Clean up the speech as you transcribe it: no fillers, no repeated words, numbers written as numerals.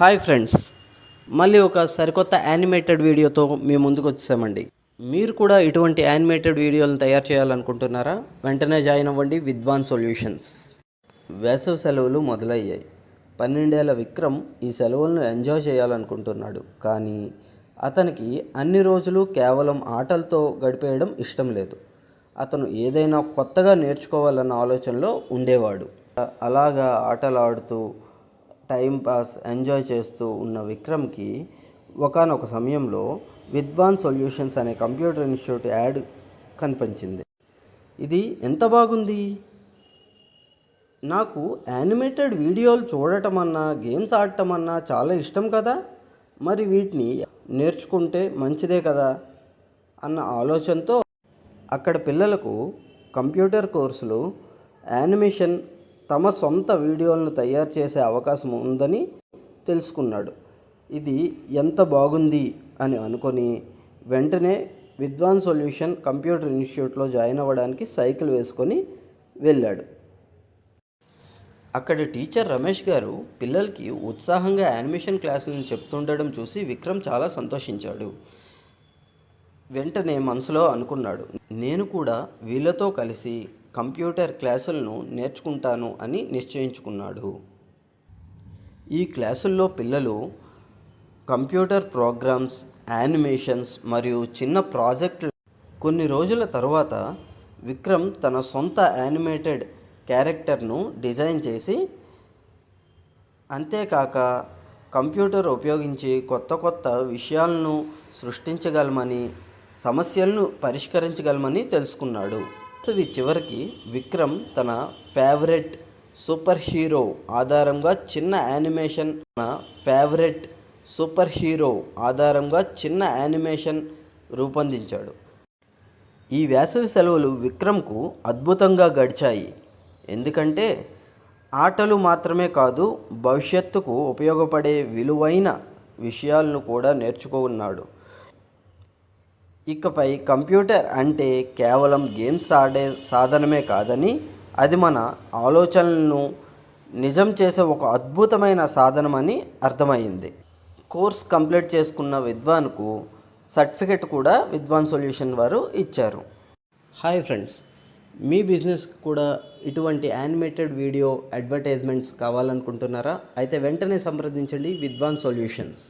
Hi friends, మళ్ళీ ఒక సరికొత్త యానిమేటెడ్ వీడియోతో మీ ముందుకు వచ్చేసామండి. మీరు కూడా ఇటువంటి యానిమేటెడ్ వీడియోలను తయారు చేయాలనుకుంటున్నారా? వెంటనే జాయిన్ అవ్వండి విద్వాన్ సొల్యూషన్స్. వేసవి సెలవులు మొదలయ్యాయి. 12 ఏళ్ల విక్రమ్ ఈ సెలవులను ఎంజాయ్ చేయాలనుకుంటున్నాడు. కానీ అతనికి అన్ని రోజులు కేవలం ఆటలతో గడిపేయడం ఇష్టం లేదు. అతను ఏదైనా కొత్తగా నేర్చుకోవాలన్న ఆలోచనలో ఉండేవాడు. అలాగా ఆటలు ఆడుతూ టైం పాస్ ఎంజాయ్ చేస్తూ ఉన్న విక్రమ్కి ఒకానొక సమయంలో విద్వాన్ సొల్యూషన్స్ అనే కంప్యూటర్ ఇన్స్టిట్యూట్ యాడ్ కనిపించింది. ఇది ఎంత బాగుంది! నాకు యానిమేటెడ్ వీడియోలు చూడటం అన్నా గేమ్స్ ఆడటం అన్నా చాలా ఇష్టం కదా, మరి వీటిని నేర్చుకుంటే మంచిదే కదా అన్న ఆలోచనతో అక్కడ పిల్లలకు కంప్యూటర్ కోర్సులు, యానిమేషన్, తమ సొంత వీడియోలను తయారు చేసే అవకాశం ఉందని తెలుసుకున్నాడు. ఇది ఎంత బాగుంది అని అనుకొని వెంటనే విద్వాన్ సొల్యూషన్ కంప్యూటర్ ఇన్స్టిట్యూట్లో జాయిన్ అవ్వడానికి సైకిల్ వేసుకొని వెళ్ళాడు. అక్కడి టీచర్ రమేష్ గారు పిల్లలకి ఉత్సాహంగా యానిమేషన్ క్లాసులను చెప్తుండడం చూసి విక్రమ్ చాలా సంతోషించాడు. వెంటనే మనసులో అనుకున్నాడు, నేను కూడా వీళ్ళతో కలిసి కంప్యూటర్ క్లాసులను నేర్చుకుంటాను అని నిశ్చయించుకున్నాడు. ఈ క్లాసుల్లో పిల్లలు కంప్యూటర్ ప్రోగ్రామ్స్, యానిమేషన్స్ మరియు చిన్న ప్రాజెక్టులు. కొన్ని రోజుల తర్వాత విక్రమ్ తన సొంత యానిమేటెడ్ క్యారెక్టర్ను డిజైన్ చేసి, అంతేకాక కంప్యూటర్ ఉపయోగించి కొత్త కొత్త విషయాలను సృష్టించగలమని, సమస్యలను పరిష్కరించగలమని తెలుసుకున్నాడు. చివరికి విక్రమ్ తన ఫేవరెట్ సూపర్ హీరో ఆధారంగా చిన్న యానిమేషన్ రూపొందించాడు. ఈ వేసవి సెలవులు విక్రమ్కు అద్భుతంగా గడిచాయి. ఎందుకంటే ఆటలు మాత్రమే కాదు, భవిష్యత్తుకు ఉపయోగపడే విలువైన విషయాలను కూడా నేర్చుకున్నాడు. ఇకపై కంప్యూటర్ అంటే కేవలం గేమ్స్ ఆడే సాధనమే కాదని, అది మన ఆలోచనలను నిజం చేసే ఒక అద్భుతమైన సాధనమని అర్థమైంది. కోర్స్ కంప్లీట్ చేసుకున్న విద్వాన్కు సర్టిఫికెట్ కూడా విద్వాన్ సొల్యూషన్ వారు ఇచ్చారు. హాయ్ ఫ్రెండ్స్, మీ బిజినెస్కి కూడా ఇటువంటి యానిమేటెడ్ వీడియో అడ్వర్టైజ్మెంట్స్ కావాలనుకుంటున్నారా? అయితే వెంటనే సంప్రదించండి విద్వాన్ సొల్యూషన్స్.